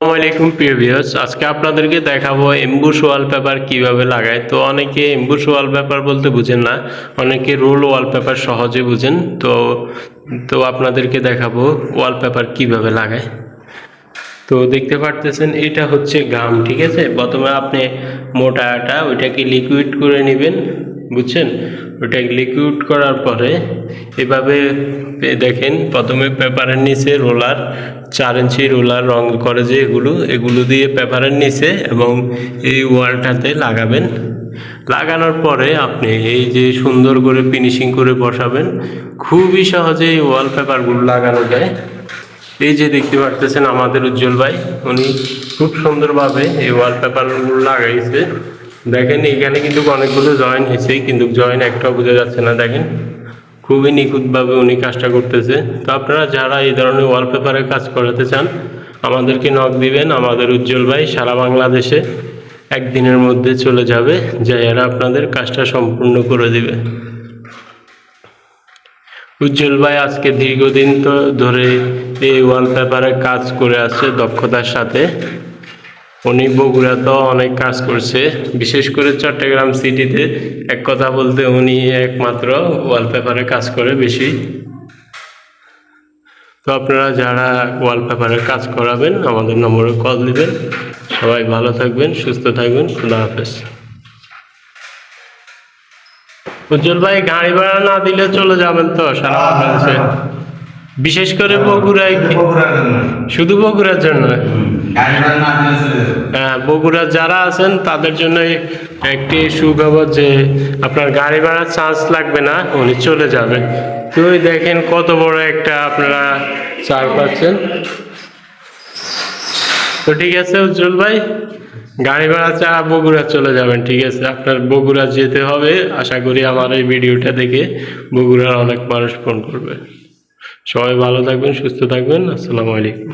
আসসালামাইকুম প্রিয় ভিউয়ার্স, আজকে আপনাদেরকে দেখাবো এমবুশ ওয়ালপেপার কিভাবে লাগায়। তো অনেকে এমবুশ ওয়ালপেপার বলতে বুঝেন না, অনেকে রোল ওয়ালপেপার সহজে বুঝেন। তো তো আপনাদেরকে দেখাবো ওয়ালপেপার কিভাবে লাগায়। তো দেখতে পারতেছেন এটা হচ্ছে গাম, ঠিক আছে। প্রথমে আপনি মোটাটা ওইটাকে লিকুইড করে নেবেন, বুঝছেন। ওইটাকে লিকুইড করার পরে এভাবে দেখেন, প্রথমে পেপারের নিচে রোলার 4 ইঞ্চি রোলার রং করে যে এগুলো দিয়ে পেপারের নিচে এবং এই ওয়ালটাতে লাগাবেন। লাগানোর পরে আপনি এই যে সুন্দর করে ফিনিশিং করে বসাবেন। খুবই সহজে এই ওয়ালপেপারগুলো লাগানো যায়। এই যে দেখতে পারতেছেন আমাদের উজ্জ্বল ভাই, উনি খুব সুন্দরভাবে এই ওয়ালপেপারগুলো লাগাইছে। দেখেন এখানে কিন্তু অনেকগুলো জয়েন হয়েছে, কিন্তু জয়েন একটাও বোঝা যাচ্ছে না। দেখেন খুবই নিখুঁতভাবে উনি কাজটা করতেছে। তো আপনারা যারা এই ধরনের ওয়ালপেপারের কাজ করাতে চান আমাদেরকে নক দিবেন। আমাদের উজ্জ্বল ভাই সারা বাংলাদেশে একদিনের মধ্যে চলে যাবে, যাই এরা আপনাদের কাজটা সম্পূর্ণ করে দিবে। উজ্জ্বল ভাই আজকে দীর্ঘদিন তো ধরে এই ওয়ালপেপারে কাজ করে আসছে দক্ষতার সাথে। উনি বগুড়াতেও অনেক কাজ করছে, বিশেষ করে চট্টগ্রাম সিটিতে এক কথা বলতে উনি একমাত্র ওয়ালপেপারে কাজ করে বেশি। তো আপনারা যারা ওয়ালপেপারে কাজ করাবেন আমাদের নম্বরে কল দিবেন। সবাই ভালো থাকবেন, সুস্থ থাকবেন, খুদা হাফেজ। উজ্জ্বল ভাই গাড়ি ভাড়া না দিলে চলে যাবেন তো সারা বাংলাদেশে, বিশেষ করে বগুড়ায়? শুধু বগুড়ার জন্য? হ্যাঁ, বগুড়া যারা আছেন তাদের জন্য একটি সুখবর যে আপনার গাড়ি ভাড়ার চার্জ লাগবে না, উনি চলে যাবে। তো দেখেন কত বড় একটা আপনারা চার্জ পাচ্ছেন। তো ঠিক আছে উজ্জ্বল ভাই, গাড়ি ভাড়া ছাড়া বগুড়া চলে যাবেন, ঠিক আছে। আপনার বগুড়া যেতে হবে, আশা করি আমার এই ভিডিওটা দেখে বগুড়ার অনেক মানুষ ফোন করবে। সবাই ভালো থাকবেন, সুস্থ থাকবেন। আসসালামু আলাইকুম।